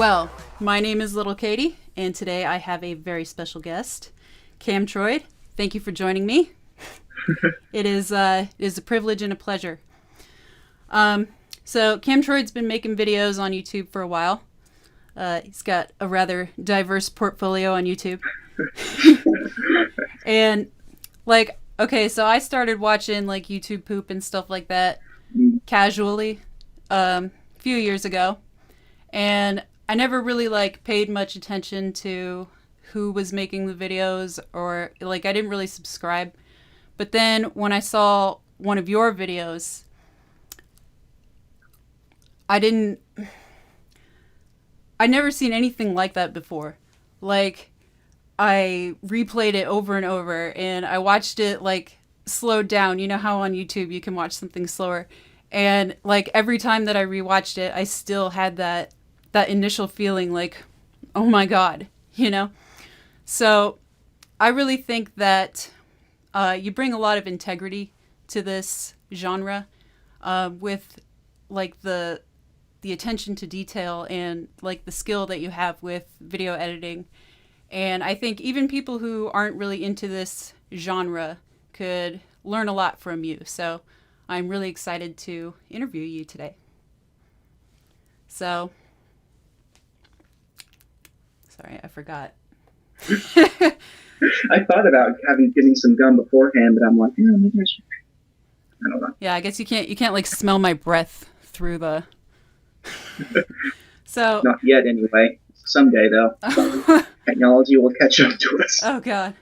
Well, my name is Little Katie, and today I have a very special guest, Camtroid. Thank you for joining me. It is a privilege and a pleasure. So Camtroid's been making videos on YouTube for a while. He's got a rather diverse portfolio on YouTube. And so I started watching like YouTube poop and stuff like that casually a few years ago. And I never really paid much attention to who was making the videos, or I didn't really subscribe. But then when I saw one of your videos, I'd never seen anything like that before. I replayed it over and over, and I watched it slowed down. You know how on YouTube you can watch something slower, and every time that I rewatched it, I still had that initial feeling oh my god, So I really think that you bring a lot of integrity to this genre, with the attention to detail and the skill that you have with video editing. And I think even people who aren't really into this genre could learn a lot from you. So I'm really excited to interview you today. So, sorry, I forgot. I thought about getting some gum beforehand, but I'm like, yeah, maybe I should. I don't know. Yeah, I guess you can't smell my breath through the. So. Not yet, anyway. Someday, though, technology will catch up to us. Oh God.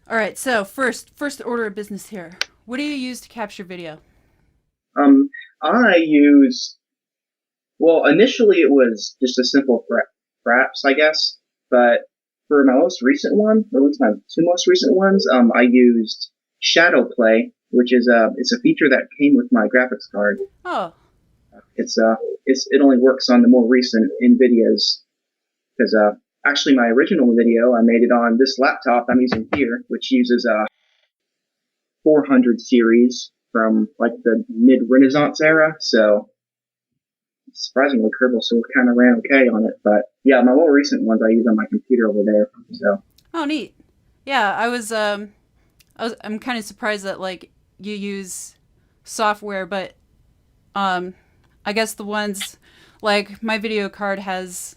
All right. So first order of business here. What do you use to capture video? I use. Well, initially it was just a simple fraps, I guess. But for my most recent one, or at least my two most recent ones, I used shadow play, which is it's a feature that came with my graphics card. Oh. It only works on the more recent NVIDIAs, because actually my original video I made it on this laptop I'm using here, which uses a 400 series from the mid-Renaissance era. So surprisingly, Kerbal still kind of ran okay on it. But yeah, my more recent ones I use on my computer over there. So. Oh, neat. Yeah, I'm kind of surprised that you use software, but I guess the ones my video card has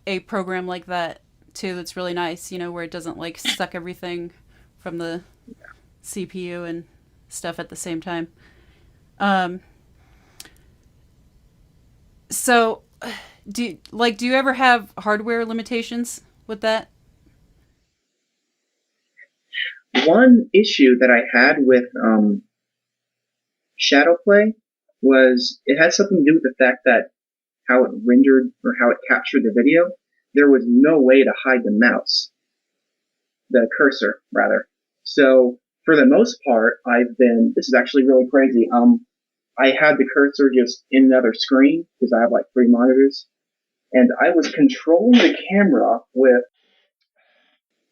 a program like that too that's really nice, where it doesn't suck everything from the CPU and stuff at the same time. So do you ever have hardware limitations with that? One issue that I had with shadow play was it had something to do with the fact that how it rendered or how it captured the video, there was no way to hide the cursor rather. So for the most part, this is actually really crazy. I had the cursor just in another screen because I have 3 monitors, and I was controlling the camera with,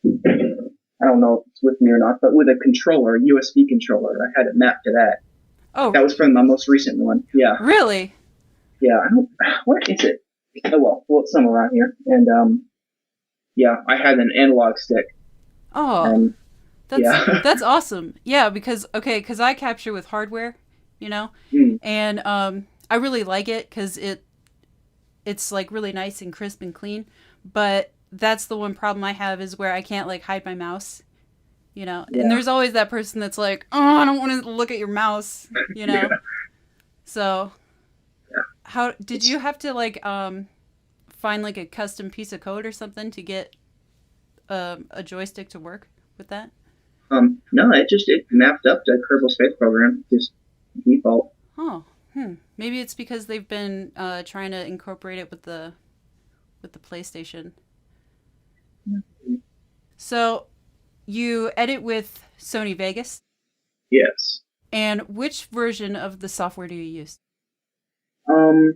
I don't know if it's with me or not, but with a controller, a USB controller. I had it mapped to that. Oh. That was from my most recent one. Yeah. Really? Yeah. What is it? Oh, well, it's somewhere around here. And, yeah, I had an analog stick. Oh. That's awesome. Yeah, because I capture with hardware, and I really like it because it's really nice and crisp and clean. But that's the one problem I have is where I can't hide my mouse. Yeah. And there's always that person that's oh, I don't want to look at your mouse, Yeah. So, yeah. How did you have to find a custom piece of code or something to get a joystick to work with that? No, it mapped up to Kerbal's Faith program, just default. Oh, maybe it's because they've been trying to incorporate it with the PlayStation. Mm-hmm. So. You edit with Sony Vegas? Yes. And which version of the software do you use? I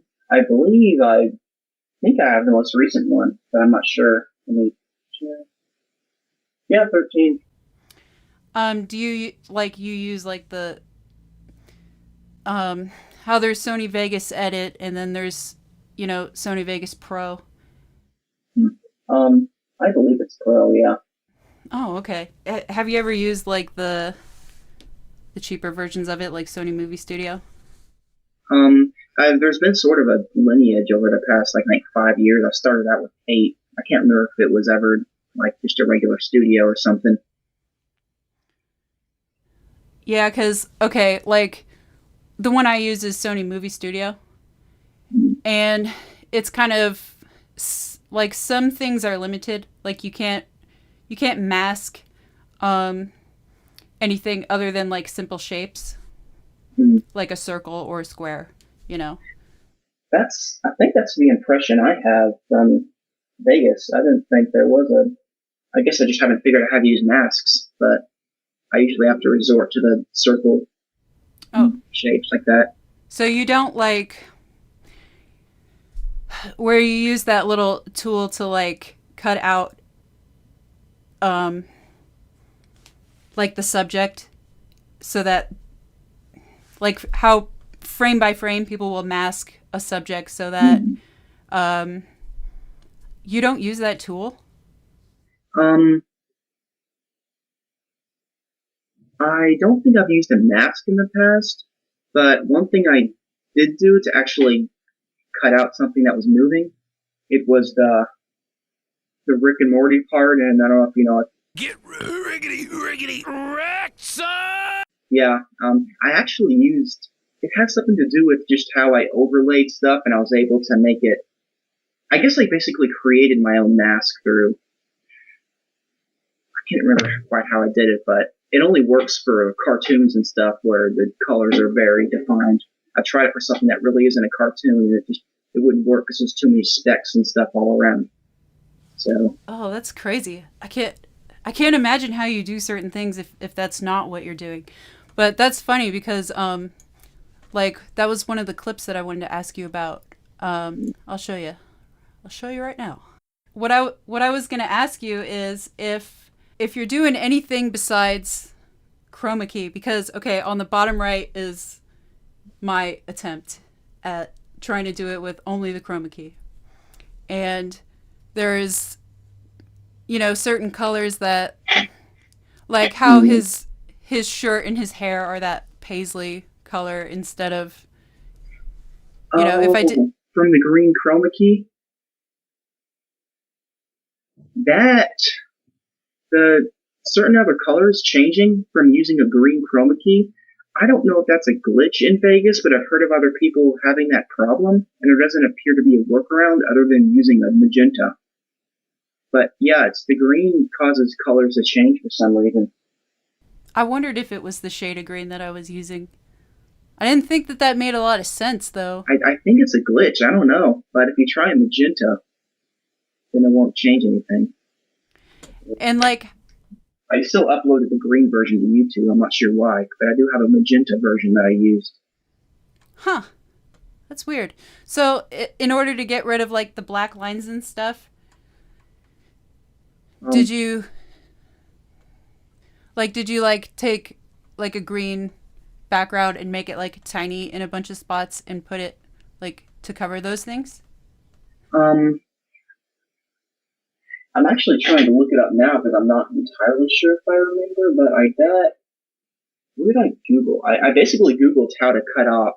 think I have the most recent one, but I'm not sure. Let me check. Yeah, 13. Do you use the how there's Sony Vegas edit, and then there's Sony Vegas Pro? I believe it's Pro, yeah. Oh, okay. Have you ever used like the cheaper versions of it, like Sony Movie Studio? There's been sort of a lineage over the past, like 5 years. I started out with 8. I can't remember if it was ever, like, just a regular studio or something. Yeah, because, okay, like, the one I use is Sony Movie Studio. And it's kind of, like, some things are limited. Like, you can't mask anything other than, like, simple shapes. Like a circle or a square, I think that's the impression I have from Vegas. I didn't think there was I guess I just haven't figured out how to use masks, but I usually have to resort to the circle shapes like that. So you don't like where you use that little tool to like cut out like the subject so that like how frame by frame people will mask a subject so that you don't use that tool? I don't think I've used a mask in the past, but one thing I did do to actually cut out something that was moving, it was the Rick&Morty part, and I don't know if you know it. Get riggedy wrecked, son! Yeah, I actually used, it has something to do with just how I overlaid stuff, and I was able to make it, I guess I basically created my own mask through, I can't remember quite how I did it, but it only works for cartoons and stuff where the colors are very defined. I tried it for something that really isn't a cartoon, and it wouldn't work because there's too many specks and stuff all around. So. Oh, that's crazy. I can't imagine how you do certain things if that's not what you're doing. But that's funny because like that was one of the clips that I wanted to ask you about. I'll show you. I'll show you right now. What I was going to ask you is if you're doing anything besides chroma key, because okay, on the bottom right is my attempt at trying to do it with only the chroma key. And there's certain colors that like how his shirt and his hair are that paisley color instead of if I did from the green chroma key, that the certain other colors changing from using a green chroma key, I don't know if that's a glitch in Vegas, but I've heard of other people having that problem, and there doesn't appear to be a workaround other than using a magenta. But yeah, it's the green causes colors to change for some reason. I wondered if it was the shade of green that I was using. I didn't think that made a lot of sense, though. I think it's a glitch. I don't know. But if you try a magenta, then it won't change anything. And like, I still uploaded the green version to YouTube. I'm not sure why, but I do have a magenta version that I used. Huh. That's weird. So in order to get rid of like the black lines and stuff, did you take like a green background and make it like tiny in a bunch of spots and put it like to cover those things? I'm actually trying to look it up now because I'm not entirely sure if I remember, but I bet, what did I Google? I basically Googled how to cut out,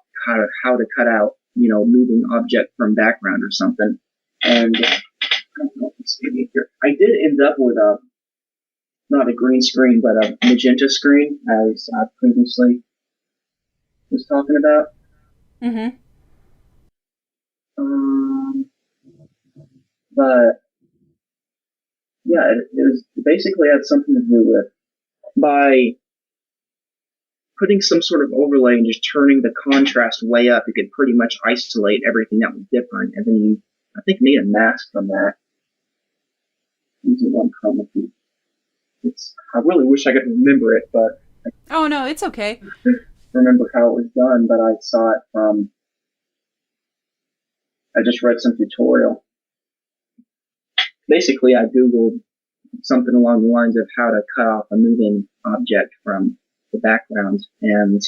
moving object from background or something. And I don't know if it's here. I did end up with not a green screen, but a magenta screen, as I previously was talking about. Mm-hmm. But yeah, it basically had something to do with by putting some sort of overlay and just turning the contrast way up, you could pretty much isolate everything that was different, and then you, I think, made a mask from that using one chroma key. I really wish I could remember it, but oh no, it's okay. I remember how it was done, but I saw it from. I just read some tutorial. Basically, I Googled something along the lines of how to cut off a moving object from the background, and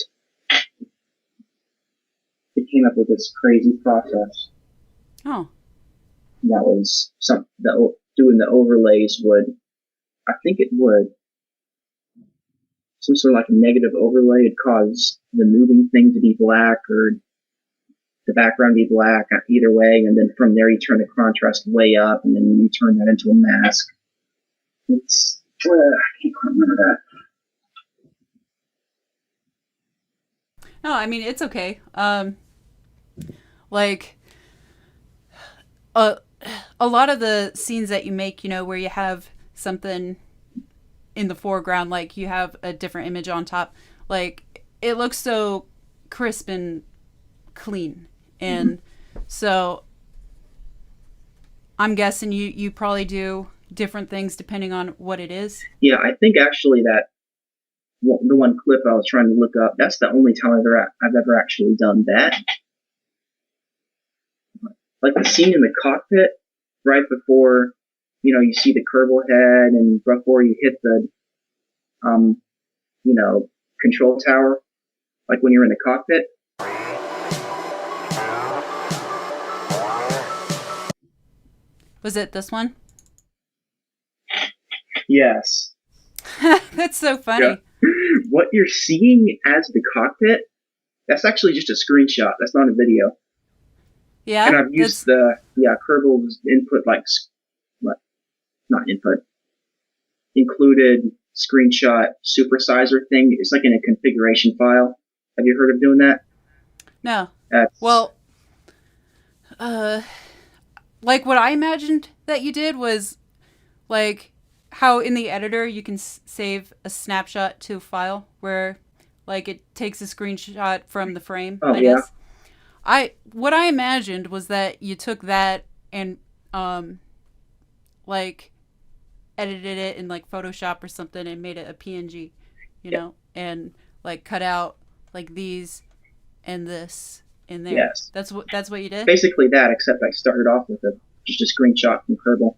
it came up with this crazy process. Oh. That was doing the overlays would, I think it would, some sort of like a negative overlay would cause the moving thing to be black or the background be black either way, and then from there you turn the contrast way up, and then you turn that into a mask. It's I can't quite remember that. No, I mean it's okay. Like a lot of the scenes that you make, where you have something in the foreground, like you have a different image on top, like it looks so crisp and clean, and so I'm guessing you probably do different things depending on what it is. Yeah, I think actually that the one clip I was trying to look up, that's the only time I've ever actually done that. Like the scene in the cockpit, right before, you see the Kerbal head and before you hit the, control tower, like when you're in the cockpit. Was it this one? Yes. That's so funny. Yeah. What you're seeing as the cockpit, that's actually just a screenshot. That's not a video. Yeah. And I've used Kerbal's input, not input, included screenshot supersizer thing. It's like in a configuration file. Have you heard of doing that? No. Well, like what I imagined that you did was like how in the editor you can save a snapshot to a file where like it takes a screenshot from the frame, I guess. What I imagined was that you took that and like edited it in like Photoshop or something and made it a PNG, and like cut out like these and this in there. Yes. That's what you did? Basically that, except I started off with just a screenshot from Kerbal.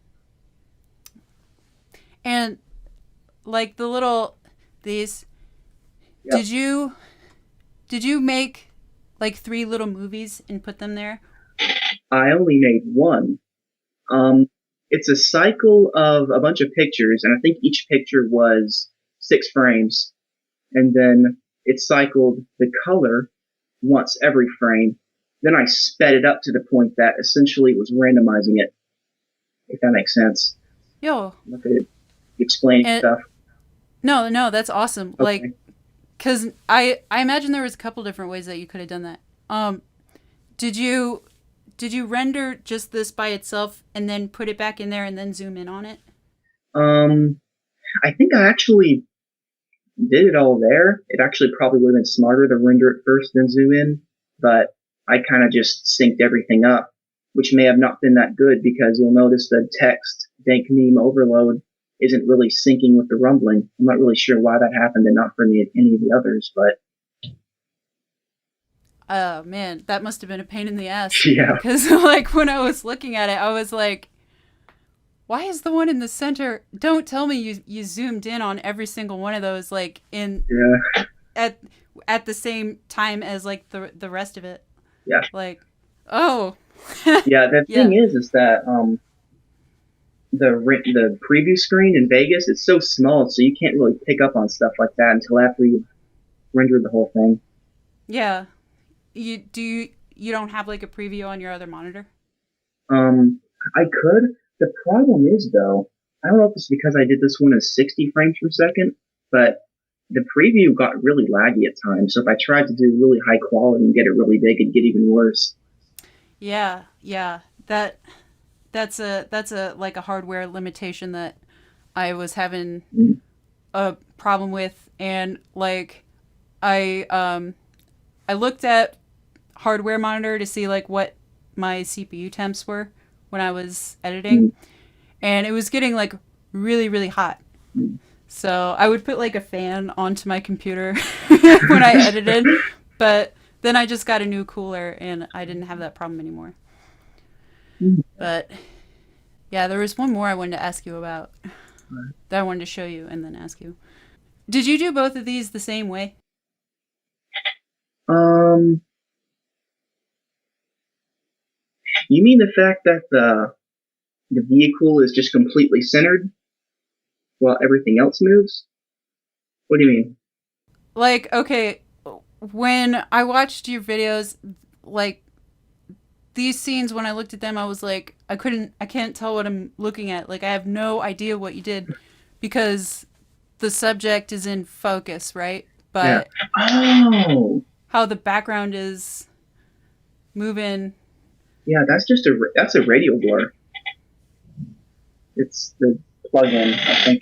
And like the little these, yep. did you make like 3 little movies and put them there? I only made one. It's a cycle of a bunch of pictures, and I think each picture was 6 frames, and then it cycled the color once every frame. Then I sped it up to the point that essentially it was randomizing it, if that makes sense. Yo. Look at it. Explaining stuff. No, that's awesome. Okay. Like, because I imagine there was a couple different ways that you could have done that. Did you render just this by itself and then put it back in there and then zoom in on it? I think I actually did it all there. It actually probably would have been smarter to render it first then zoom in, but I kind of just synced everything up, which may have not been that good because you'll notice the text Dank meme overload isn't really syncing with the rumbling. I'm not really sure why that happened and not for any of the others, but oh man, that must have been a pain in the ass. Yeah. Because like when I was looking at it, I was like, why is the one in the center? Don't tell me you zoomed in on every single one of those like in at the same time as like the rest of it. Yeah. Like, oh. Yeah, the thing is that the preview screen in Vegas is so small, so you can't really pick up on stuff like that until after you rendered the whole thing. Yeah. You don't have like a preview on your other monitor? I could. The problem is though, I don't know if it's because I did this one at 60 frames per second, but the preview got really laggy at times. So if I tried to do really high quality and get it really big, it'd get even worse. Yeah. That's a like a hardware limitation that I was having a problem with, and like I looked at hardware monitor to see like what my CPU temps were when I was editing, and it was getting like really, really hot. So I would put like a fan onto my computer when I edited, but then I just got a new cooler and I didn't have that problem anymore. But yeah, there was one more I wanted to ask you about that I wanted to show you and then ask you. Did you do both of these the same way? You mean the fact that the vehicle is just completely centered while everything else moves? What do you mean? Like, okay, when I watched your videos, like these scenes, when I looked at them, I was like, I can't tell what I'm looking at. Like, I have no idea what you did because the subject is in focus, right? Yeah. But Oh, how the background is moving. yeah. That's a radio blur. It's the plugin. I think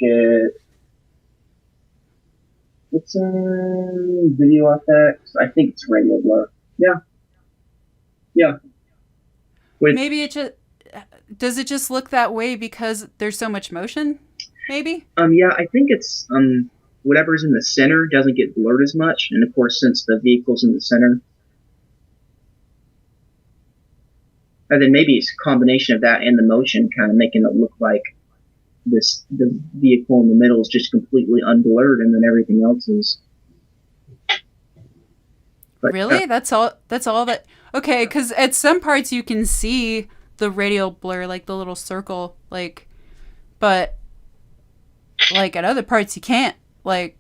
it's video effects. I think it's radio blur. Yeah, yeah. With Maybe it just does it just look that way because there's so much motion? Maybe. yeah, I think it's whatever's in the center doesn't get blurred as much, and of course since the vehicle's in the center, and then maybe it's a combination of that and the motion kind of making it look like the vehicle in the middle is just completely unblurred, and then everything else is. But, Really? That's all. That's all that. Okay, because at some parts you can see the radial blur, like the little circle, like, but like at other parts you can't. Like,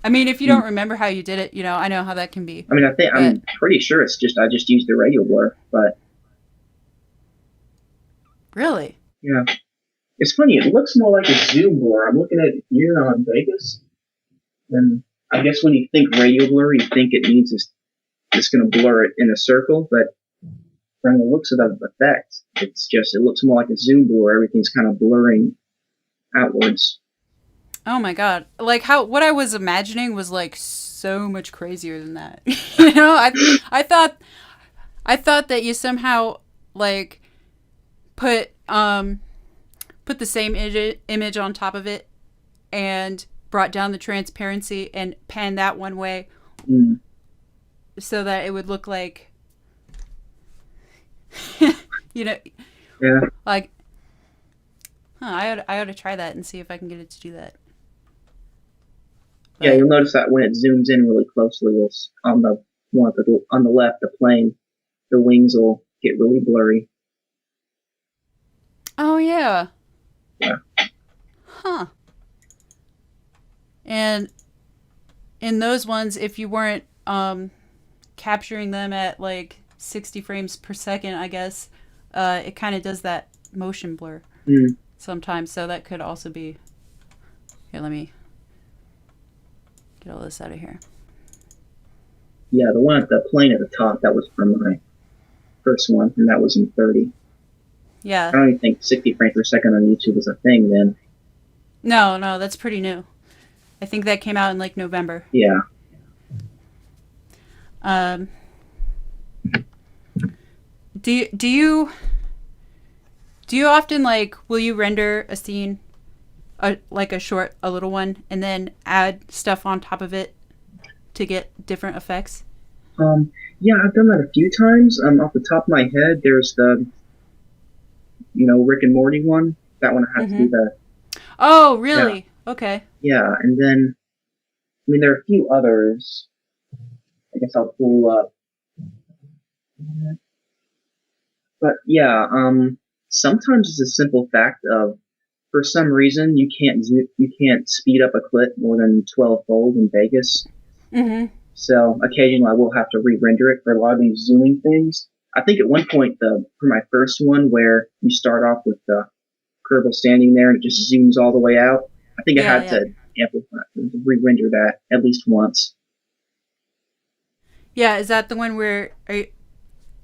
I mean, if you don't remember how you did it, you know, I know how that can be. I mean, I'm pretty sure it's just I just used the radio blur, but Really? yeah, it's funny. It looks more like a zoom blur. I'm looking at it here on Vegas, and I guess when you think radio blur, you think it means it's going to blur it in a circle, but from the looks of the effect, it looks more like a zoom blur. Everything's kind of blurring outwards. Oh my god! Like what I was imagining was like so much crazier than that. You know, I thought that you somehow like put the same image on top of it and brought down the transparency and panned that one way so that it would look like you know, Yeah. like I ought to try that and see if I can get it to do that. But, Yeah, you'll notice that when it zooms in really closely, on the one on the left, the plane, the wings will get really blurry. oh yeah. Yeah. Huh. And in those ones, if you weren't capturing them at like 60 frames per second, I guess, it kind of does that motion blur sometimes. So that could also be... Here, let me get all this out of here. Yeah, the one at the plane at the top, that was from my first one, and that was in 30. Yeah. I don't even think 60 frames per second on YouTube was a thing then. No, that's pretty new. I think that came out in like November. Yeah. Do you often like, will you render a scene, like a little one, and then add stuff on top of it to get different effects? Yeah, I've done that a few times. Off the top of my head, there's the, Rick and Morty one. That one I had to do that. Oh, really? Yeah. Okay. Yeah, and then, I mean, there are a few others. I guess I'll pull up. But yeah, sometimes it's a simple fact of, for some reason, you can't speed up a clip more than 12-fold in Vegas. Mm-hmm. So occasionally I will have to re-render it for a lot of these zooming things. I think at one point, for my first one, where you start off with the Kerbal standing there and it just zooms all the way out, I think I had to amplify, re-render that at least once. Yeah, is that the one where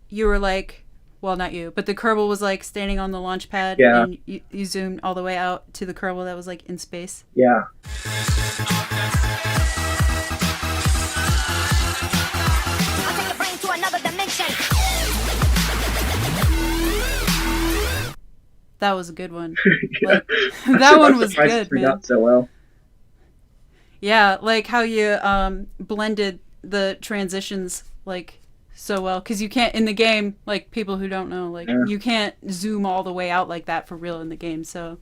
you were like, well, not you, but the Kerbal was like standing on the launch pad, and you zoomed all the way out to the Kerbal that was like in space? Yeah. That was a good one. Like, that one was good, man. Out so well. Yeah, like how you blended the transitions like so well, because you can't in the game, like people who don't know, like you can't zoom all the way out like that for real in the game. So,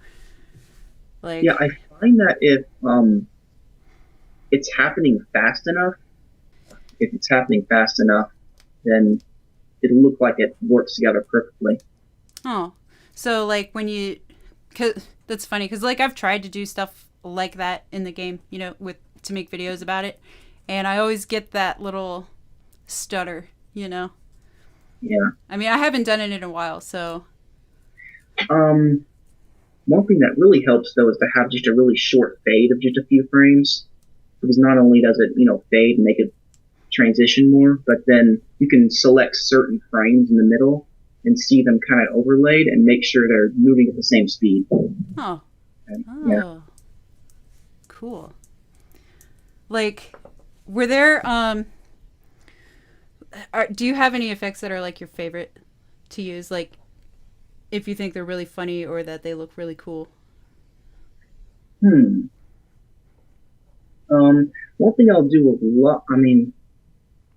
like, yeah, I find that if it's happening fast enough, then it'll look like it works together perfectly. Oh, so like when you, cause that's funny because like I've tried to do stuff like that in the game, you know, with to make videos about it, and I always get that little stutter, you know. Yeah. I mean, I haven't done it in a while, so. One thing that really helps though is to have just a really short fade of just a few frames, because not only does it, fade and make it transition more, but then you can select certain frames in the middle and see them kind of overlaid and make sure they're moving at the same speed. Oh. And, Oh. yeah. Cool. Like, were there do you have any effects that are like your favorite to use? Like, if you think they're really funny or that they look really cool. One thing I'll do a lot, I mean,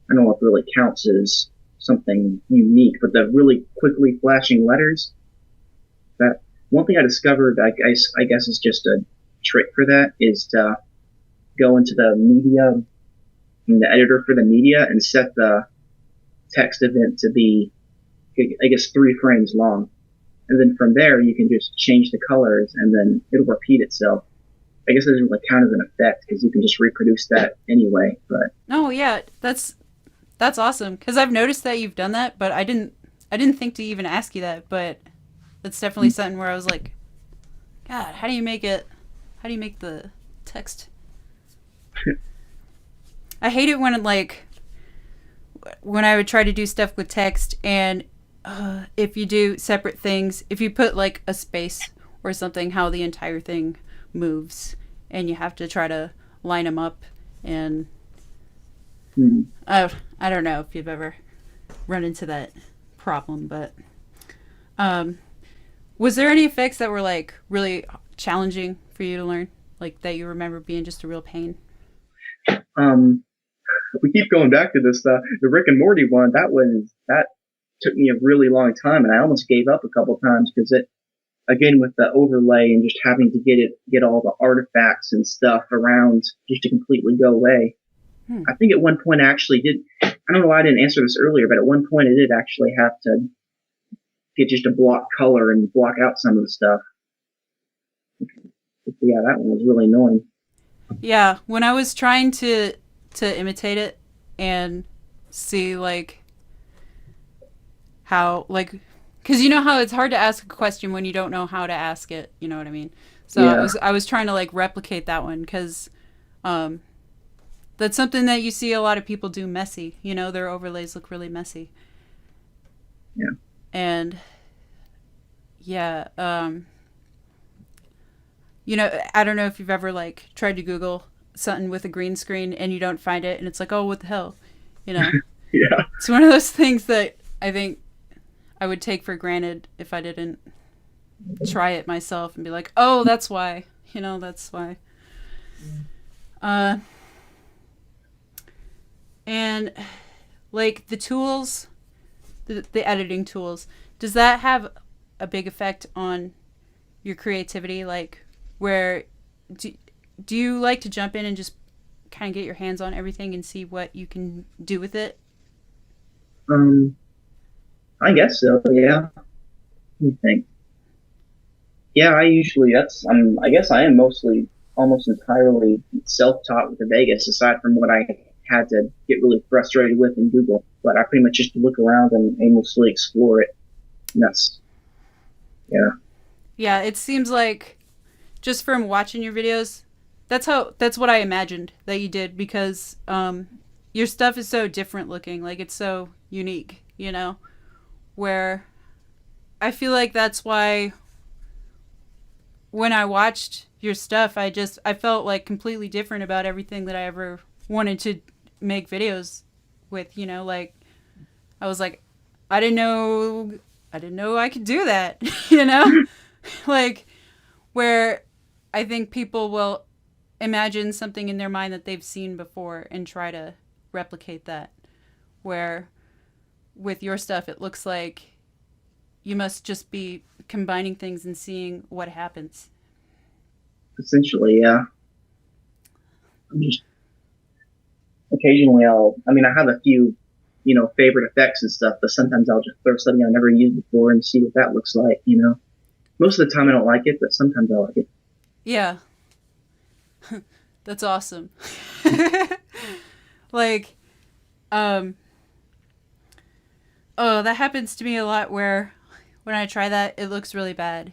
I don't know if it really counts as something unique, but the really quickly flashing letters, that one thing I discovered, I guess is just a trick for that, is to go into the media, the editor for the media, and set the text event to be, I guess, 3 frames long. And then from there, you can just change the colors, and then it'll repeat itself. I guess it doesn't really count as an effect because you can just reproduce that anyway. But oh yeah, that's awesome because I've noticed that you've done that, but I didn't think to even ask you that. But that's definitely something where I was like, God, how do you make it? How do you make the text? I hate it when when I would try to do stuff with text and if you do separate things, if you put like a space or something, how the entire thing moves, and you have to try to line them up. And I don't know if you've ever run into that problem, but was there any effects that were like really challenging for you to learn, like that you remember being just a real pain? We keep going back to this, the Rick&Morty one. That took me a really long time, and I almost gave up a couple times because it, again, with the overlay and just having to get all the artifacts and stuff around just to completely go away. I think at one point I actually did, I don't know why I didn't answer this earlier, but at one point I did actually have to get just a block color and block out some of the stuff. But yeah, that one was really annoying. Yeah, when I was trying to imitate it and see like how, like, because you know how it's hard to ask a question when you don't know how to ask it, you know what I mean? So Yeah. I was trying to like replicate that one because that's something that you see a lot of people do messy, you know, their overlays look really messy. Yeah. And yeah, you know, I don't know if you've ever like tried to Google something with a green screen and you don't find it and it's like, oh, what the hell, you know? Yeah. It's one of those things that I think I would take for granted if I didn't try it myself and be like, oh, that's why, you know, that's why. And like the tools, the editing tools, does that have a big effect on your creativity? Like, where do you like to jump in and just kind of get your hands on everything and see what you can do with it? I guess so. Yeah. What do you think? Yeah, I guess I am mostly almost entirely self-taught with the Vegas, aside from what I had to get really frustrated with in Google. But I pretty much just look around and aimlessly explore it. And yeah. Yeah, it seems like just from watching your videos, that's what I imagined that you did because your stuff is so different looking, like it's so unique, you know, where I feel like that's why when I watched your stuff, I felt like completely different about everything that I ever wanted to make videos with, you know, like I was like, I didn't know I could do that, you know? Like where I think people will imagine something in their mind that they've seen before and try to replicate that. Where with your stuff, it looks like you must just be combining things and seeing what happens. Essentially, yeah. I'm just occasionally I have a few, favorite effects and stuff, but sometimes I'll just throw something I've never used before and see what that looks like, Most of the time I don't like it, but sometimes I like it. Yeah. That's awesome. Like, oh, that happens to me a lot where when I try that, it looks really bad,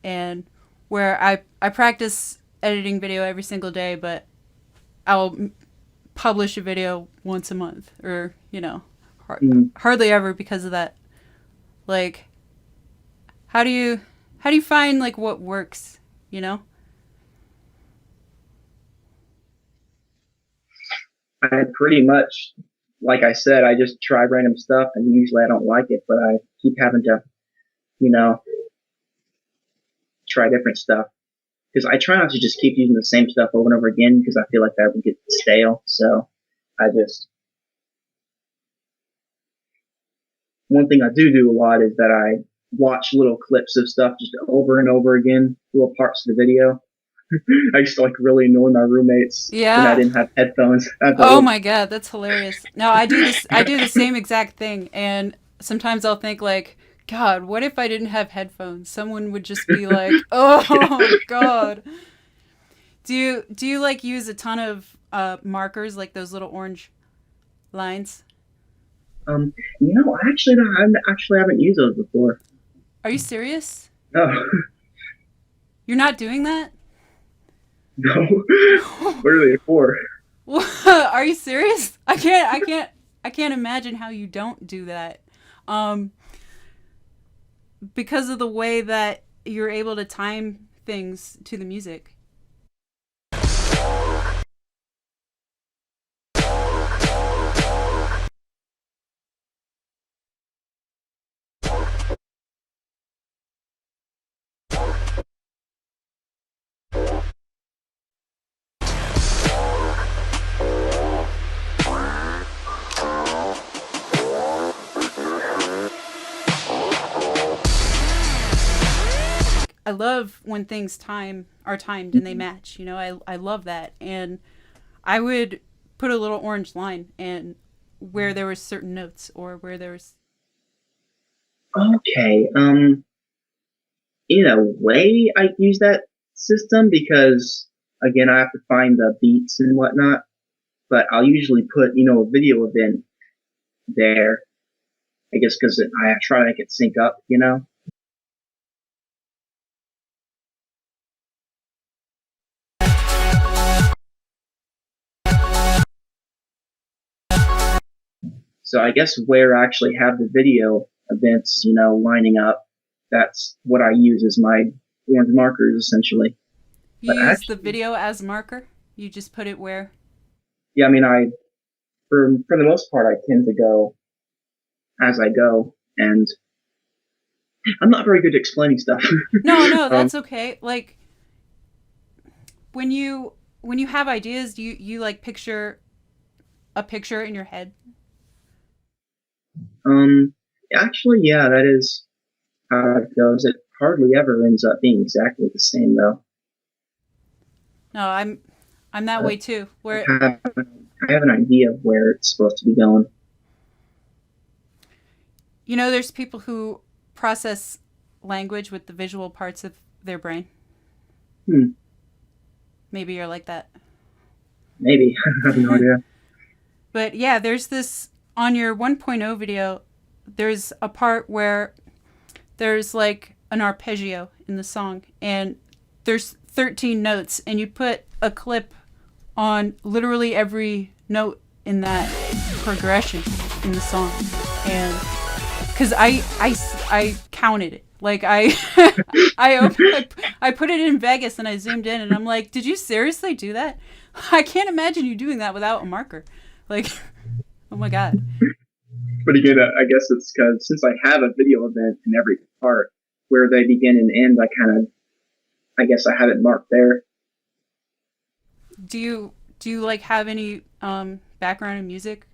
and where I practice editing video every single day, but I'll publish a video once a month or, hardly ever because of that. Like, how do you find like what works, I pretty much, like I said, I just try random stuff, and usually I don't like it, but I keep having to, try different stuff. Because I try not to just keep using the same stuff over and over again, because I feel like that would get stale. So one thing I do a lot is that I watch little clips of stuff just over and over again, little parts of the video. I used to really annoy my roommates when I didn't have headphones. Oh my god, that's hilarious. No, I do this. I do the same exact thing, and sometimes I'll think like, God, what if I didn't have headphones? Someone would just be like, oh god. Do you like use a ton of markers, like those little orange lines? I actually haven't used those before. Are you serious? Oh. You're not doing that? No. What are they for? Are you serious? I can't imagine how you don't do that. Because of the way that you're able to time things to the music. I love when things are timed and they match. I love that. And I would put a little orange line and where there were certain notes or where there was. Okay. In a way, I use that system because, again, I have to find the beats and whatnot. But I'll usually put, a video event there. I guess because I try to make it sync up, So I guess where I actually have the video events, lining up, that's what I use as my orange markers, essentially. You use the video as marker? You just put it where? Yeah, for the most part, I tend to go as I go, and I'm not very good at explaining stuff. No, that's okay. Like, when you have ideas, do you like picture a picture in your head? Actually, yeah, that is how it goes. It hardly ever ends up being exactly the same, though. No, I'm that way too. Where I have an idea of where it's supposed to be going. There's people who process language with the visual parts of their brain. Maybe you're like that. Maybe. I have no idea. But yeah, there's this on your 1.0 video, there's a part where there's like an arpeggio in the song and there's 13 notes and you put a clip on literally every note in that progression in the song. And because I counted it. Like I put it in Vegas and I zoomed in and I'm like, did you seriously do that? I can't imagine you doing that without a marker. Like, oh my god. But again, I guess it's because since I have a video event in every part where they begin and end, I guess I have it marked there. Do you like have any background in music?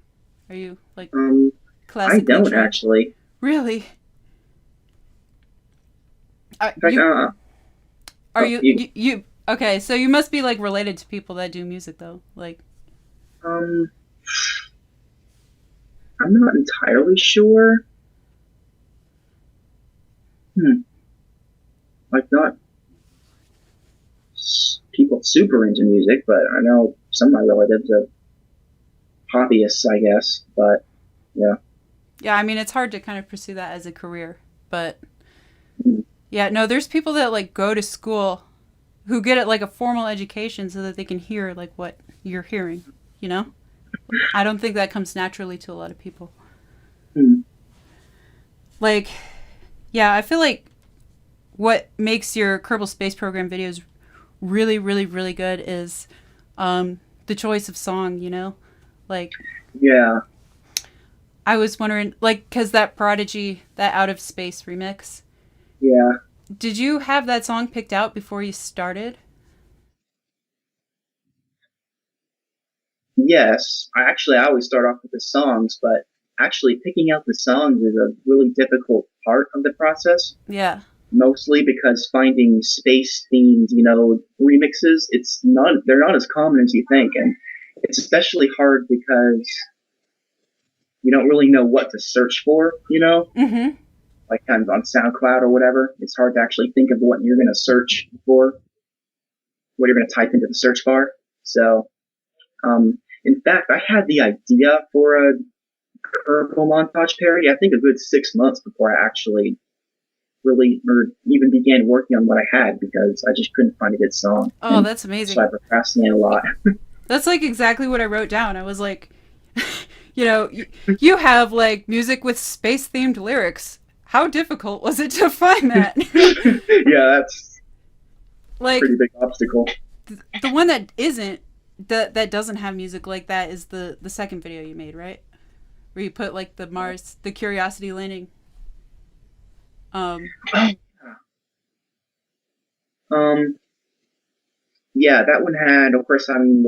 Are you like classically I don't trained? actually. Really? In fact, are you okay? So you must be like related to people that do music though, like. I'm not entirely sure. Like, not people super into music, but I know some of my relatives are hobbyists, I guess. But yeah. Yeah, I mean, it's hard to kind of pursue that as a career, but Mm. yeah, no, there's people that like go to school who get it like a formal education so that they can hear like what you're hearing, you know? I don't think that comes naturally to a lot of people. Mm. Like, yeah, I feel like what makes your Kerbal Space Program videos really, really, really good is the choice of song, you know? Like, Yeah. I was wondering, like, because that Prodigy, that Out of Space remix, Yeah. did you have that song picked out before you started? Yes. I always start off with the songs, but actually picking out the songs is a really difficult part of the process. Yeah. Mostly because finding space themed, remixes, they're not as common as you think, and it's especially hard because you don't really know what to search for, Mm-hmm. like kind of on SoundCloud or whatever. It's hard to actually think of what you're going to search for, what you're going to type into the search bar. So, in fact, I had the idea for a Kerbal Montage parody, I think a good 6 months before I actually really or even began working on what I had because I just couldn't find a good song. Oh, And that's amazing. so I procrastinated a lot. That's like exactly what I wrote down. I was like, you have like music with space themed lyrics. How difficult was it to find that? Yeah, that's like a pretty big obstacle. the one that isn't that doesn't have music like that is the second video you made, right? Where you put like the Curiosity landing. Yeah, that one had, of course, I mean,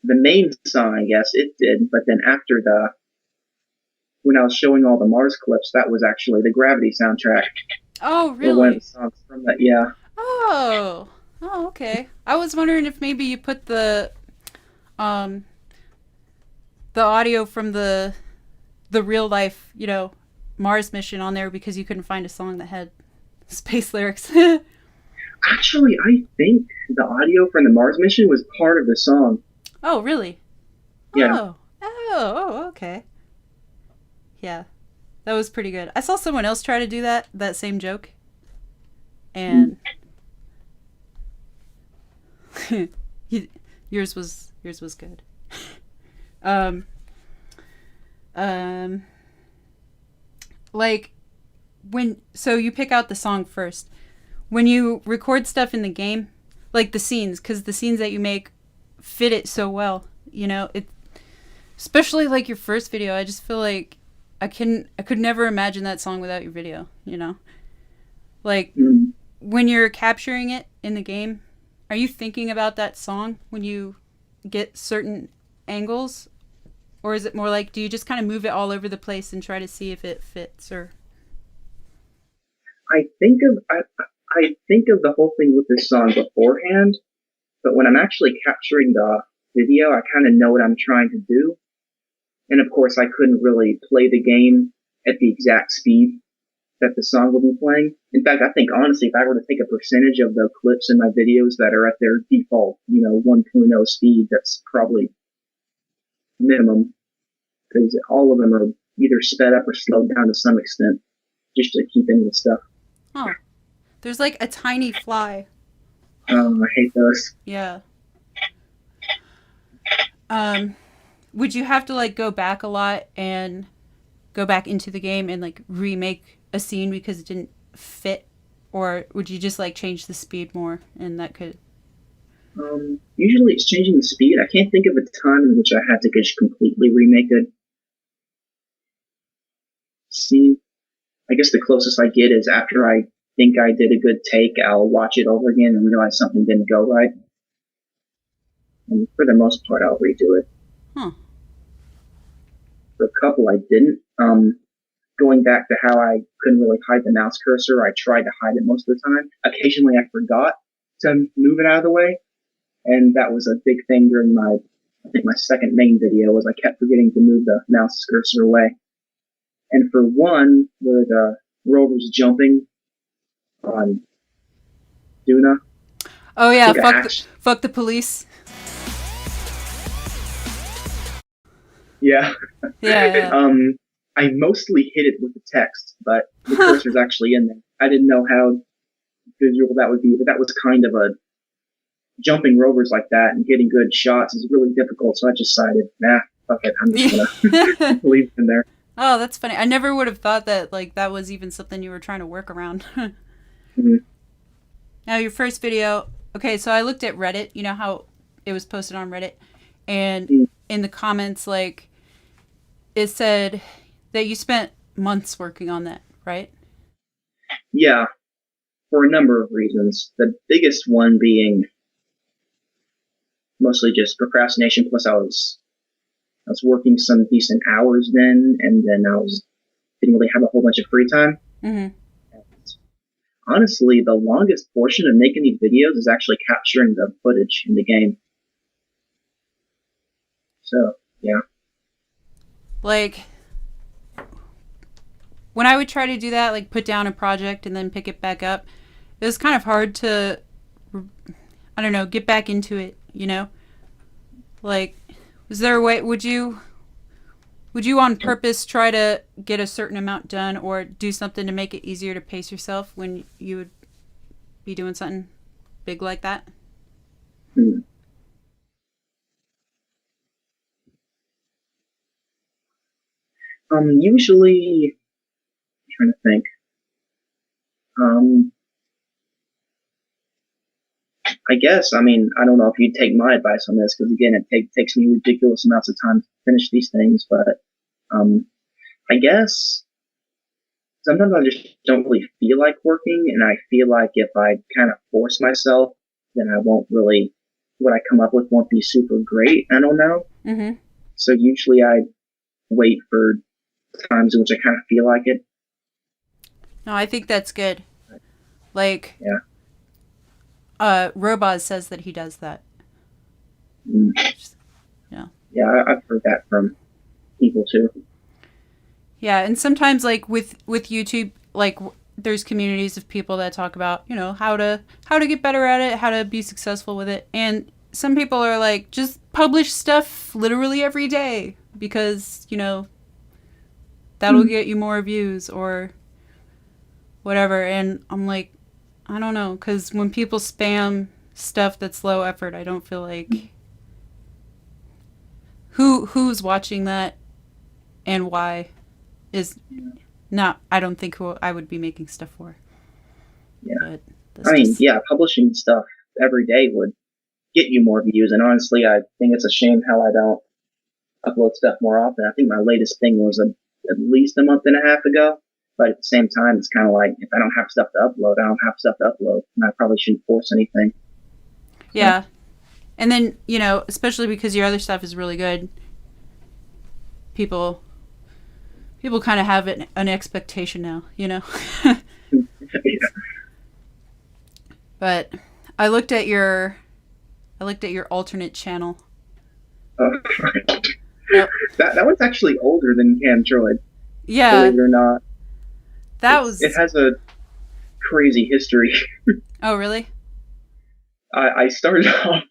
the main song, I guess, it did, but then after when I was showing all the Mars clips, that was actually the Gravity soundtrack. Oh, Or one of really? the songs from that, yeah. Oh. Oh, okay. I was wondering if maybe you put um the audio from the real life, Mars mission on there because you couldn't find a song that had space lyrics. Actually, I think the audio from the Mars mission was part of the song. Oh, really? Yeah. Oh, okay. Yeah. That was pretty good. I saw someone else try to do that same joke. And yours was good. Like so you pick out the song first. When you record stuff in the game, like the scenes, because the scenes that you make fit it so well, it, especially like your first video, I just feel like I could never imagine that song without your video, like when you're capturing it in the game, are you thinking about that song when you get certain angles, or is it more like do you just kind of move it all over the place and try to see if it fits? Or I think of the whole thing with this song beforehand, but when I'm actually capturing the video, I kind of know what I'm trying to do. And of course, I couldn't really play the game at the exact speed that the song will be playing. In fact, I think honestly, if I were to take a percentage of the clips in my videos that are at their default, 1.0 speed, that's probably minimum, because all of them are either sped up or slowed down to some extent, just to keep in with stuff. oh, there's like a tiny fly. I hate those. Yeah. Would you have to like go back a lot and go back into the game and like remake a scene because it didn't fit, or would you just like change the speed more and that could? Usually it's changing the speed. I can't think of a time in which I had to just completely remake a scene. I guess the closest I get is after I think I did a good take, I'll watch it over again and realize something didn't go right. And for the most part, I'll redo it. Huh. For a couple, I didn't. Going back to how I couldn't really hide the mouse cursor, I tried to hide it most of the time. Occasionally, I forgot to move it out of the way, and that was a big thing during my I think my second main video was I kept forgetting to move the mouse cursor away. And for one, where the rover's jumping on Duna. Oh yeah, fuck the police. Yeah. Yeah. I mostly hit it with the text, but the cursor's actually in there. I didn't know how visual that would be, but that was kind of a jumping rovers like that and getting good shots is really difficult. So I just decided, nah, fuck it, I'm just gonna leave it in there. Oh, that's funny. I never would have thought that like that was even something you were trying to work around. Mm-hmm. Now your first video. Okay, so I looked at Reddit. You know how it was posted on Reddit, and in the comments, like it said that you spent months working on that, right? Yeah, for a number of reasons. The biggest one being mostly just procrastination. Plus, I was working some decent hours then, and then didn't really have a whole bunch of free time. Mm-hmm. Honestly, the longest portion of making these videos is actually capturing the footage in the game. So, yeah. Like, when I would try to do that, like put down a project and then pick it back up, it was kind of hard to, I don't know, get back into it, you know? Like, was there a way, would you on purpose try to get a certain amount done or do something to make it easier to pace yourself when you would be doing something big like that? Usually, I'm trying to think. I guess, I don't know if you'd take my advice on this, because again, it takes me ridiculous amounts of time to finish these things, but I guess sometimes I just don't really feel like working, and I feel like if I kind of force myself, then what I come up with won't be super great. I don't know. Mm-hmm. So usually I wait for times in which I kind of feel like it. No, I think that's good. Like, yeah. Robaz says that he does that. Yeah. Yeah, I've heard that from people too. Yeah, and sometimes like with YouTube, like there's communities of people that talk about, you know, how to get better at it, how to be successful with it. And some people are like, just publish stuff literally every day because, you know, that'll get you more views or whatever. And I'm like, I don't know, because when people spam stuff that's low effort, I don't feel like who's watching that and why is not, I don't think who I would be making stuff for. Yeah. Publishing stuff every day would get you more views, and honestly, I think it's a shame how I don't upload stuff more often. I think my latest thing was at least a month and a half ago, but at the same time, it's kind of like, if I don't have stuff to upload, I don't have stuff to upload, and I probably shouldn't force anything. Yeah. And then, you know, especially because your other stuff is really good, people kind of have an expectation now, you know? Yeah. But I looked at your alternate channel. That one's actually older than Camtroid. Yeah. Believe it or not. It has a crazy history. Oh, really? I started off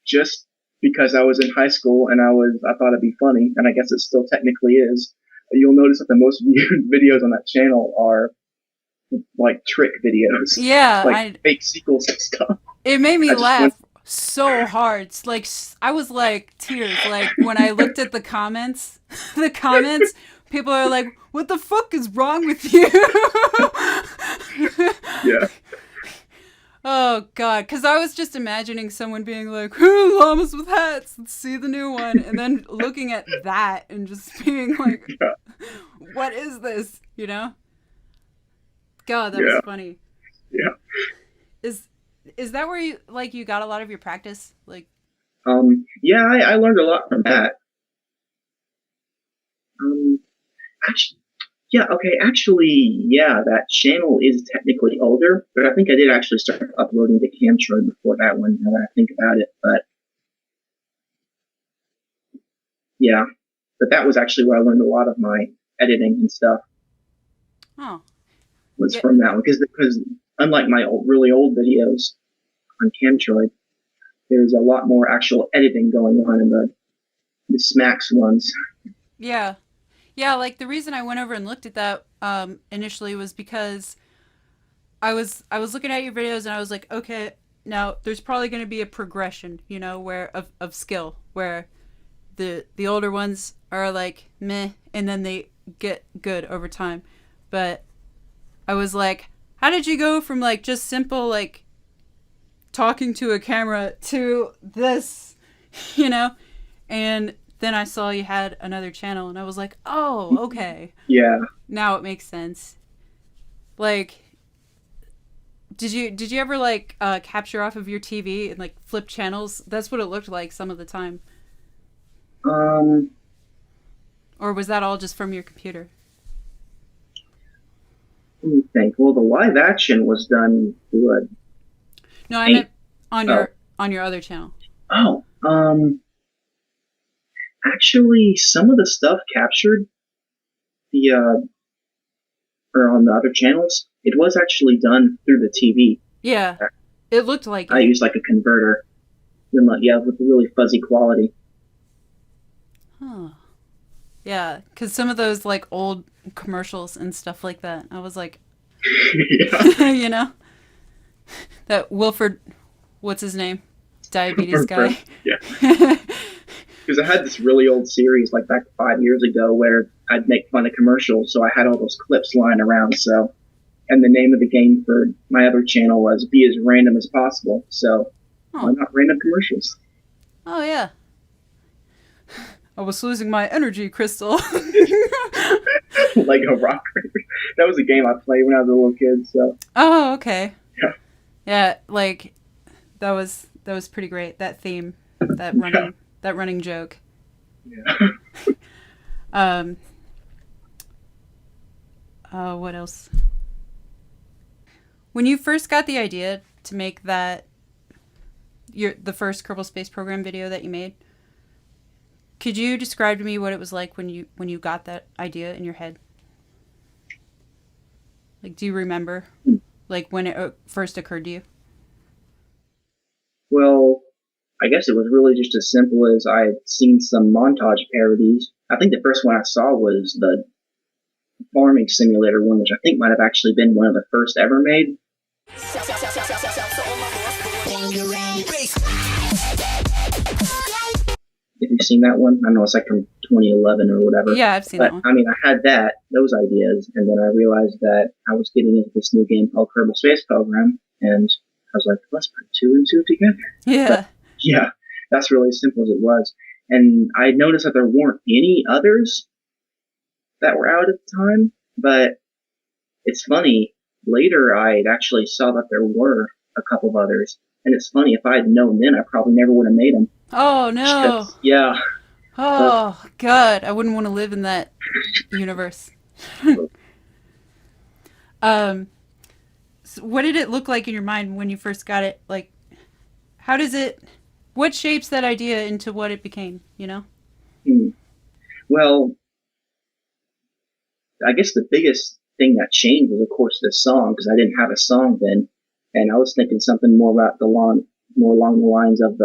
just because I was in high school and I thought it'd be funny, and I guess it still technically is. You'll notice that the most viewed videos on that channel are like trick videos. Yeah, like fake sequels and stuff. It made me laugh so hard. It's like I was like tears. Like when I looked at the comments, people are like, "What the fuck is wrong with you?" Yeah. Oh God, because I was just imagining someone being like, "Llamas with hats, let's see the new one," and then looking at that and just being like, yeah. "What is this?" You know? God, that was funny. Yeah. Is that where you got a lot of your practice? Like, yeah, I learned a lot from that. Actually, that channel is technically older, but I think I did actually start uploading to Camtroid before that one, now that I think about it, but yeah. But that was actually where I learned a lot of my editing and stuff. Oh. Was from that one because unlike my really old videos on Camtroid, there's a lot more actual editing going on in the Smacks ones. Yeah. Yeah, like the reason I went over and looked at that initially was because I was looking at your videos and I was like, okay, now there's probably going to be a progression, you know, where of skill where the older ones are like meh and then they get good over time. But I was like, how did you go from like just simple like talking to a camera to this, you know? And then I saw you had another channel and I was like, oh, okay. Yeah. Now it makes sense. Like, did you ever like capture off of your TV and like flip channels? That's what it looked like some of the time. Or was that all just from your computer? Let me think. Well, the live action was done through a. No, I meant on your other channel. Oh, actually, some of the stuff captured or on the other channels, it was actually done through the TV. Yeah, it looked like I it. used like a converter. Yeah, with really fuzzy quality. Huh. Yeah, because some of those like old commercials and stuff like that, I was like, Yeah. you know, that Wilford, what's his name, diabetes guy. Yeah. Because I had this really old series like back 5 years ago where I'd make fun of commercials, so I had all those clips lying around. So, and the name of the game for my other channel was "Be as Random as Possible." So, why not random commercials? Oh yeah. I was losing my energy crystal. Lego Rock Racer. That was a game I played when I was a little kid. So. Oh, okay. Yeah. Yeah, like that was pretty great. That theme, that running joke. Yeah. What else? When you first got the idea to make that the first Kerbal Space Program video that you made, could you describe to me what it was like when you got that idea in your head? Like, do you remember, like, when it first occurred to you? Well, I guess it was really just as simple as I had seen some Montage parodies. I think the first one I saw was the farming simulator one, which I think might have actually been one of the first ever made. If you've seen that one, I know it's like from 2011 or whatever. Yeah, I've seen that one. I mean, I had those ideas, and then I realized that I was getting into this new game called Kerbal Space Program, and I was like, let's put 2 and 2 together. Yeah. But, yeah, that's really as simple as it was. And I noticed that there weren't any others that were out at the time, but it's funny. Later, I actually saw that there were a couple of others. And it's funny, if I had known then, I probably never would have made them. Oh, no. Yeah. Oh, God. I wouldn't want to live in that universe. So what did it look like in your mind when you first got it? Like, what shapes that idea into what it became, you know? Well, I guess the biggest thing that changed was, of course, this song, because I didn't have a song then. And I was thinking something more along the lines of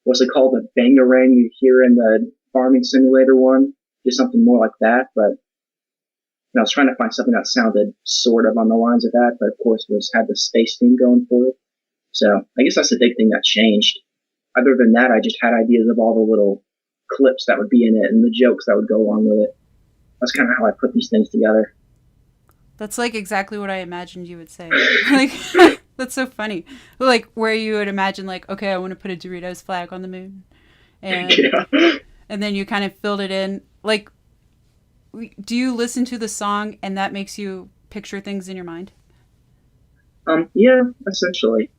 what's it called, the bangarang you hear in the farming simulator one, just something more like that. But I was trying to find something that sounded sort of on the lines of that, but of course had the space theme going for it. So I guess that's the big thing that changed. Other than that, I just had ideas of all the little clips that would be in it and the jokes that would go along with it. That's kind of how I put these things together. That's like exactly what I imagined you would say. Like, that's so funny. Like, where you would imagine, like, okay, I want to put a Doritos flag on the moon. And, and then you kind of filled it in. Like, do you listen to the song and that makes you picture things in your mind? Yeah, essentially.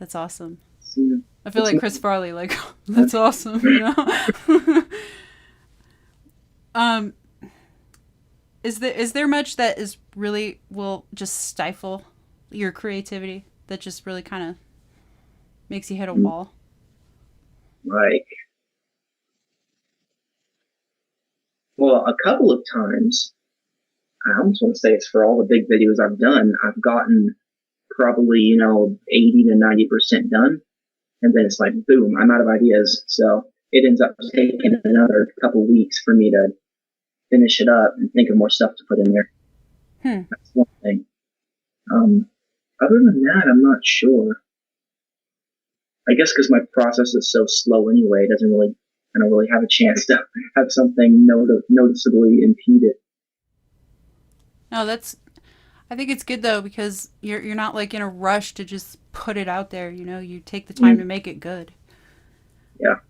That's awesome. Yeah. I feel like Chris Farley, like, that's awesome, you know? Is there much that is really will just stifle your creativity, that just really kind of makes you hit a wall? Like, Well, a couple of times, I almost want to say it's for all the big videos I've done, I've gotten probably, 80 to 90% done. And then it's like, boom, I'm out of ideas. So it ends up taking another couple weeks for me to finish it up and think of more stuff to put in there. That's one thing. Other than that, I'm not sure. I guess because my process is so slow anyway, I don't really have a chance to have something noticeably impede it. No, I think it's good though because you're not like in a rush to just put it out there. You take the time to make it good. Yeah.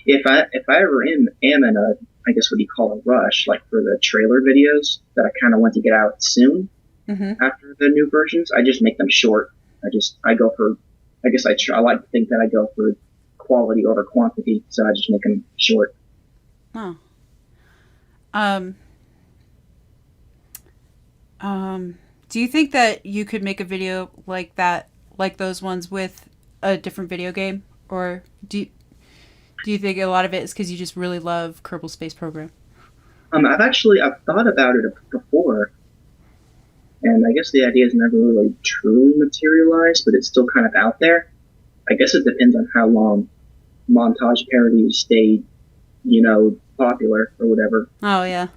If I ever am in a, I guess what you call a rush, like for the trailer videos that I kind of want to get out soon after the new versions, I just make them short. I go for, I guess I like to think that I go for quality over quantity, so I just make them short. Oh. Do you think that you could make a video like that, like those ones with a different video game? Or do you think a lot of it is because you just really love Kerbal Space Program? I've thought about it before, and I guess the idea has never really truly materialized, but it's still kind of out there. I guess it depends on how long Montage parodies stay, popular or whatever. Oh, yeah.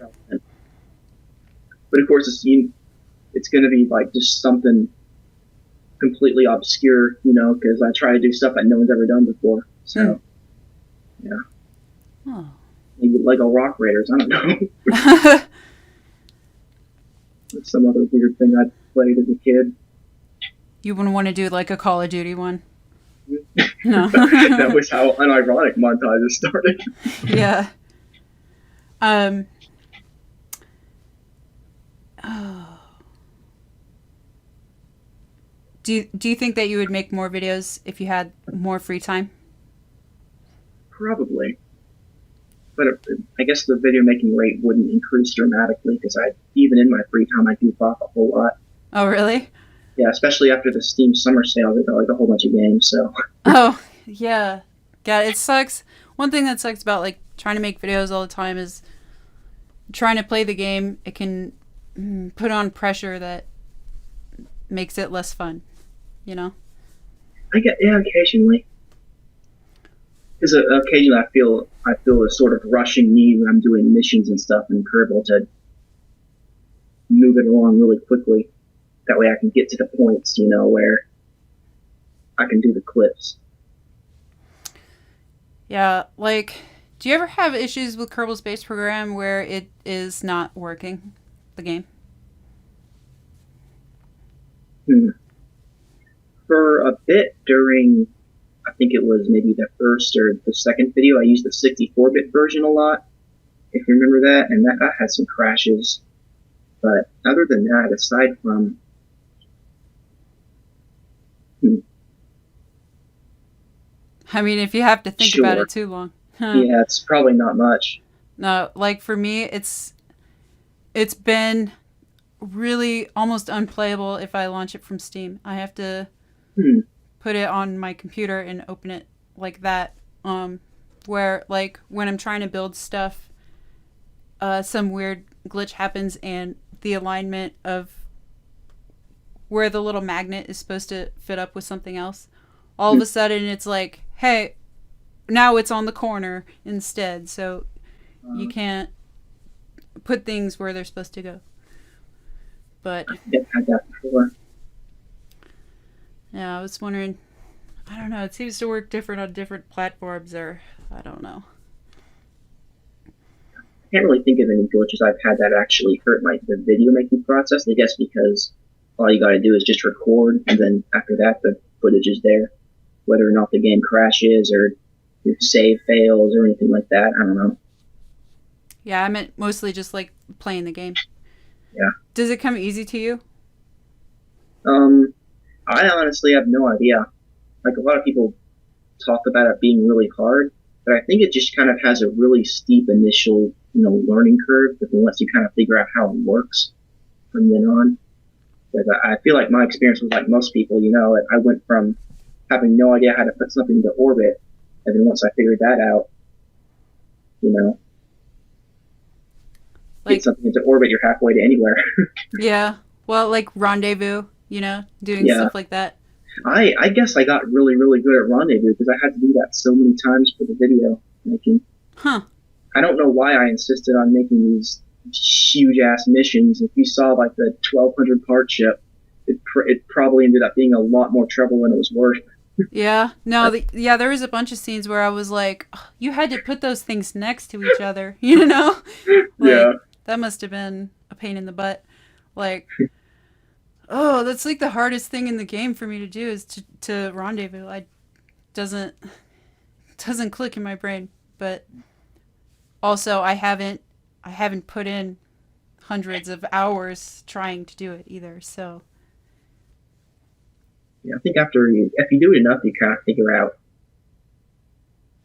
But of course, it's going to be like just something completely obscure, because I try to do stuff that no one's ever done before. So, yeah. Oh. Maybe Lego Rock Raiders, I don't know. Some other weird thing I played as a kid. You wouldn't want to do like a Call of Duty one? No. That was how unironic Montage started. Yeah. Do you think that you would make more videos if you had more free time? Probably. But I guess the video making rate wouldn't increase dramatically because even in my free time, I goof off a whole lot. Oh, really? Yeah, especially after the Steam summer sale, they got like a whole bunch of games, so. Oh, yeah. Yeah, it sucks. One thing that sucks about like trying to make videos all the time is trying to play the game. It can put on pressure that makes it less fun, Occasionally. Because occasionally I feel a sort of rushing need when I'm doing missions and stuff in Kerbal to move it along really quickly. That way I can get to the points, where I can do the clips. Yeah, like, do you ever have issues with Kerbal Space Program where it is not working, the game? For a bit during, I think it was maybe the first or the second video, I used the 64-bit version a lot, if you remember that, and that had some crashes. But other than that, aside from... I mean, if you have to think about it too long. Yeah, it's probably not much. No, like for me, it's been really almost unplayable if I launch it from Steam. I have to put it on my computer and open it like that. Where like when I'm trying to build stuff, some weird glitch happens and the alignment of where the little magnet is supposed to fit up with something else, all of a sudden it's like, hey, now it's on the corner instead, so you can't put things where they're supposed to go. But I've had that before. Yeah, I was wondering, I don't know, it seems to work different on different platforms, or I don't know. I can't really think of any glitches I've had that actually hurt the video making process. I guess because all you got to do is just record, and then after that, the footage is there. Whether or not the game crashes or your save fails or anything like that, I don't know. Yeah, I meant mostly just like playing the game. Yeah. Does it come easy to you? I honestly have no idea. Like a lot of people talk about it being really hard, but I think it just kind of has a really steep initial, learning curve. But then once you kind of figure out how it works from then on, because I feel like my experience was like most people. I went from having no idea how to put something into orbit, and then once I figured that out, get something into orbit, you're halfway to anywhere. Yeah. Well, like Rendezvous, you know, doing Yeah. stuff like that. I guess I got really, really good at Rendezvous because I had to do that so many times for the video making. Huh. I don't know why I insisted on making these huge ass missions. If you saw like the 1,200 part ship, it probably ended up being a lot more trouble than it was worth. Yeah. No, yeah, there was a bunch of scenes where I was like, "Ugh, you had to put those things next to each other, you know? Like, Yeah. that must have been a pain in the butt. Like, oh, that's like the hardest thing in the game for me to do is to rendezvous. Doesn't click in my brain. But also I haven't put in hundreds of hours trying to do it either, so Yeah, I think if you do it enough, you kind of figure out,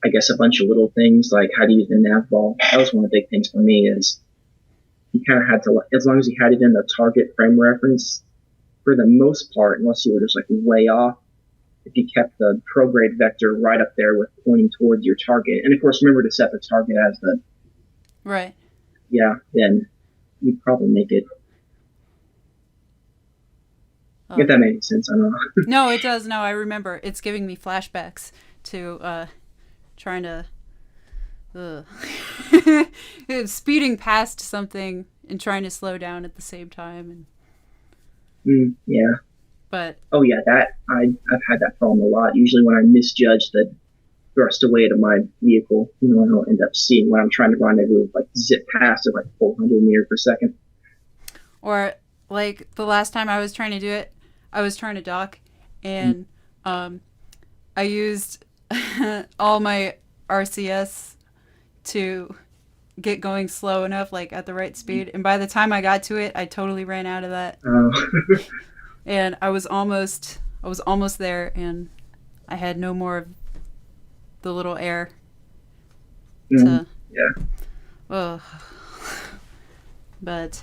I guess, a bunch of little things like how to use the nav ball. That was one of the big things for me is you kind of had to, as long as you had it in the target frame reference, for the most part, unless you were just like way off, if you kept the prograde vector right up there with pointing towards your target, and of course remember to set the target as the, right. yeah, then you'd probably make it. If that made any sense, I don't know. No, it does. No, I remember. It's giving me flashbacks to trying to speeding past something and trying to slow down at the same time. And Yeah. but Oh yeah, I've had that problem a lot. Usually when I misjudge the thrust weight of my vehicle, I'll end up seeing when I'm trying to rendezvous like zip past at like 400 meters per second. or like the last time I was trying to do it, I was trying to dock, and I used all my RCS to get going slow enough, like at the right speed. And by the time I got to it, I totally ran out of that. And I was almost there, and I had no more of the little air. To, yeah. Oh. But,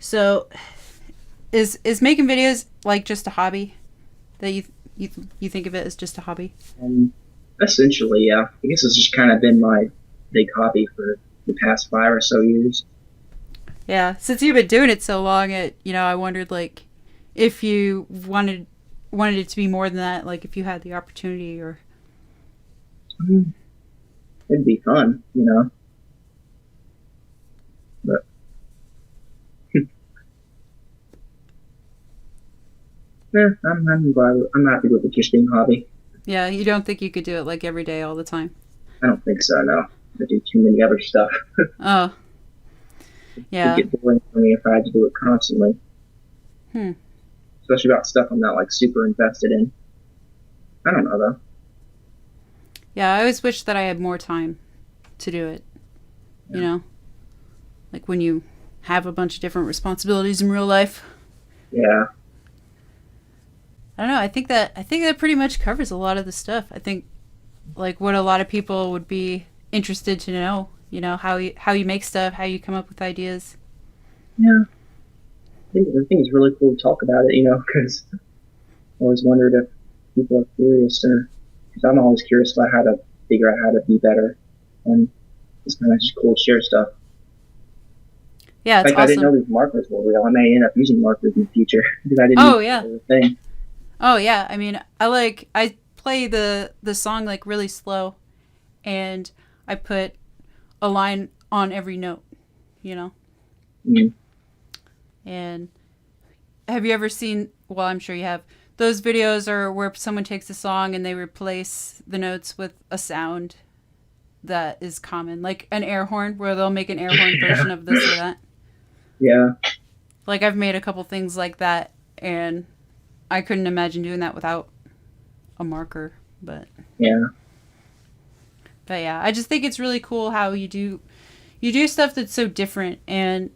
so is making videos like just a hobby that you think of it as just a hobby? Essentially, yeah. I guess it's just kind of been my big hobby for the past 5 or so years. Yeah, since you've been doing it so long, I wondered like if you wanted it to be more than that, like if you had the opportunity or. It'd be fun, But I'm happy with it just being a hobby. Yeah, you don't think you could do it like every day all the time? I don't think so, no. I do too many other stuff. Oh. Yeah. It'd get boring for me if I had to do it constantly. Especially about stuff I'm not like super invested in. I don't know though. Yeah, I always wish that I had more time to do it. Yeah. Like when you have a bunch of different responsibilities in real life. Yeah. I don't know. I think that pretty much covers a lot of the stuff. I think like what a lot of people would be interested to know, how you make stuff, how you come up with ideas. Yeah. I think it's really cool to talk about it, because I always wondered if people are curious, because I'm always curious about how to figure out how to be better, and it's kind of just cool to share stuff. Yeah, it's like awesome. I didn't know these markers were real. I may end up using markers in the future because I didn't. Oh yeah. The thing. Oh yeah. I mean, I play the song like really slow, and I put a line on every note, Mm-hmm. And have you ever seen, well, I'm sure you have, those videos are where someone takes a song and they replace the notes with a sound that is common, like an air horn, where they'll make an air horn version of this or that. Yeah. Like I've made a couple things like that, and I couldn't imagine doing that without a marker, but Yeah. I just think it's really cool how you do stuff that's so different, and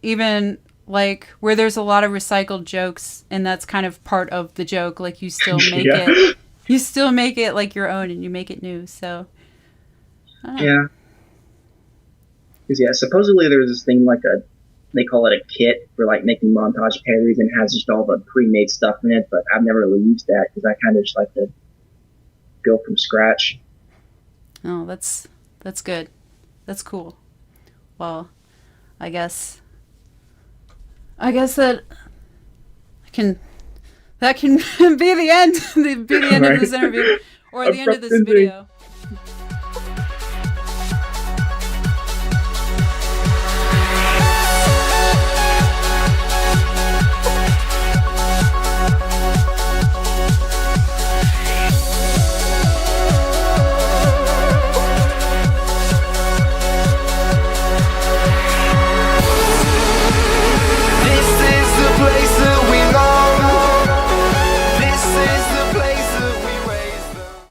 even like where there's a lot of recycled jokes, and that's kind of part of the joke, like you still make it like your own, and you make it new. So yeah. Because supposedly there's this thing like they call it a kit for like making montage parodies, and has just all the pre-made stuff in it, but I've never really used that because I kind of just like to go from scratch. Oh, that's good. That's cool. well, I guess that can be the end. Be the end of this interview or the end of this video.